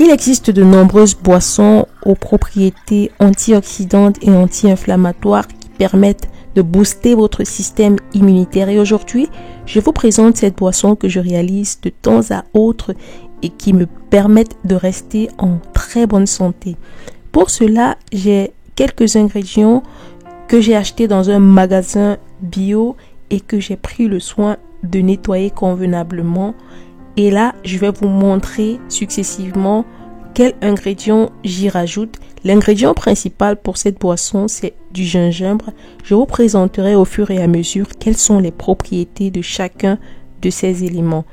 Il existe de nombreuses boissons aux propriétés antioxydantes et anti-inflammatoires qui permettent de booster votre système immunitaire. Et aujourd'hui, je vous présente cette boisson que je réalise de temps à autre et qui me permettent de rester en très bonne santé. Pour cela, j'ai quelques ingrédients que j'ai achetés dans un magasin bio et que j'ai pris le soin de nettoyer convenablement. Et là, je vais vous montrer successivement quels ingrédients j'y rajoute. L'ingrédient principal pour cette boisson, c'est du gingembre. Je vous présenterai au fur et à mesure quelles sont les propriétés de chacun de ces éléments.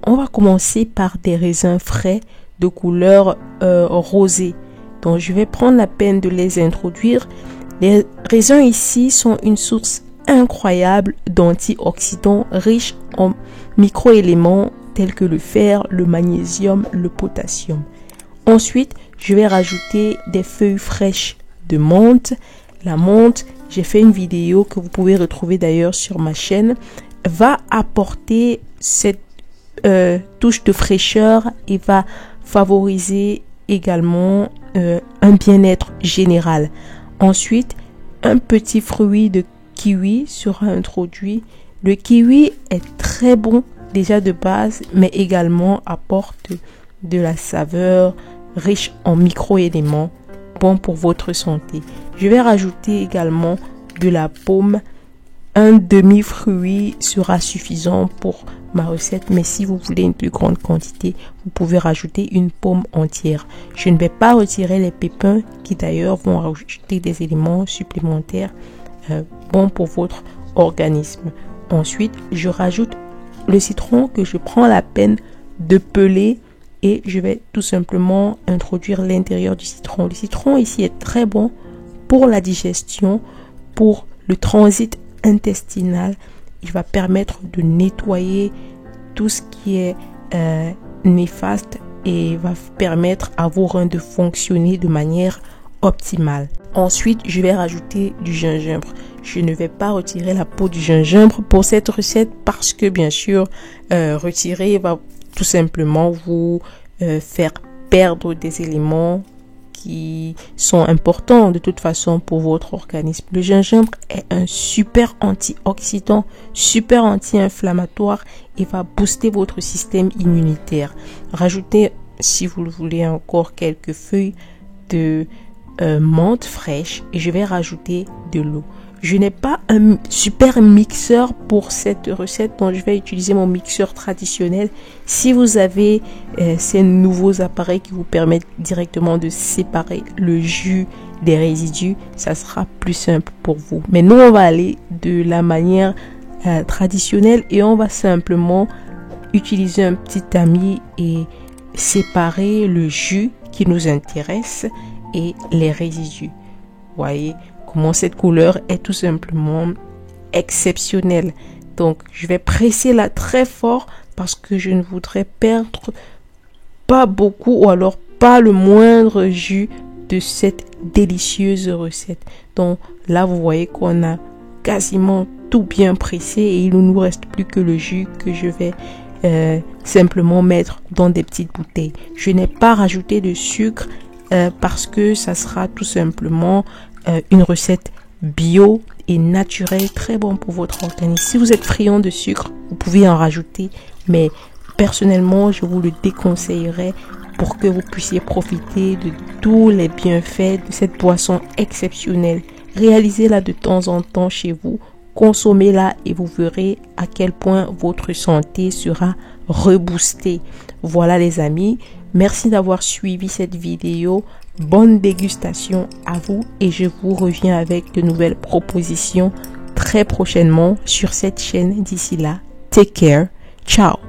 On va commencer par des raisins frais de couleur rosée. Donc, je vais prendre la peine de les introduire. Les raisins ici sont une source incroyable d'antioxydants riches en microéléments tels que le fer, le magnésium, le potassium. Ensuite, je vais rajouter des feuilles fraîches de menthe. La menthe, j'ai fait une vidéo que vous pouvez retrouver d'ailleurs sur ma chaîne, va apporter cette touche de fraîcheur et va favoriser également un bien-être général. Ensuite, un petit fruit de kiwi sera introduit. Le kiwi est très bon déjà de base, mais également apporte de la saveur riche en micro-éléments, bon pour votre santé. Je vais rajouter également de la pomme. Un demi-fruit sera suffisant pour ma recette, mais si vous voulez une plus grande quantité, vous pouvez rajouter une pomme entière. Je ne vais pas retirer les pépins qui d'ailleurs vont rajouter des éléments supplémentaires bons pour votre organisme. Ensuite, je rajoute le citron que je prends la peine de peler et je vais tout simplement introduire l'intérieur du citron. Le citron ici est très bon pour la digestion, pour le transit intestinal. Il va permettre de nettoyer tout ce qui est néfaste et va permettre à vos reins de fonctionner de manière optimale. Ensuite, je vais rajouter du gingembre. Je ne vais pas retirer la peau du gingembre pour cette recette parce que bien sûr, retirer va tout simplement vous faire perdre des éléments qui sont importants de toute façon pour votre organisme. Le gingembre est un super antioxydant, super anti-inflammatoire et va booster votre système immunitaire. Rajoutez, si vous le voulez, encore quelques feuilles de menthe fraîche et je vais rajouter de l'eau. Je n'ai pas un super mixeur pour cette recette, donc je vais utiliser mon mixeur traditionnel. Si vous avez ces nouveaux appareils qui vous permettent directement de séparer le jus des résidus, ça sera plus simple pour vous. Mais nous, on va aller de la manière traditionnelle et on va simplement utiliser un petit tamis et séparer le jus qui nous intéresse et les résidus. Voyez comment cette couleur est tout simplement exceptionnelle. Donc, je vais presser là très fort parce que je ne voudrais perdre pas beaucoup ou alors pas le moindre jus de cette délicieuse recette. Donc, là, vous voyez qu'on a quasiment tout bien pressé et il ne nous reste plus que le jus que je vais simplement mettre dans des petites bouteilles. Je n'ai pas rajouté de sucre parce que ça sera tout simplement une recette bio et naturelle, très bon pour votre organisme. Si vous êtes friand de sucre, vous pouvez en rajouter, mais personnellement, je vous le déconseillerais pour que vous puissiez profiter de tous les bienfaits de cette boisson exceptionnelle. Réalisez-la de temps en temps chez vous, consommez-la et vous verrez à quel point votre santé sera reboostée. Voilà les amis, merci d'avoir suivi cette vidéo. Bonne dégustation à vous et je vous reviens avec de nouvelles propositions très prochainement sur cette chaîne. D'ici là, take care, ciao.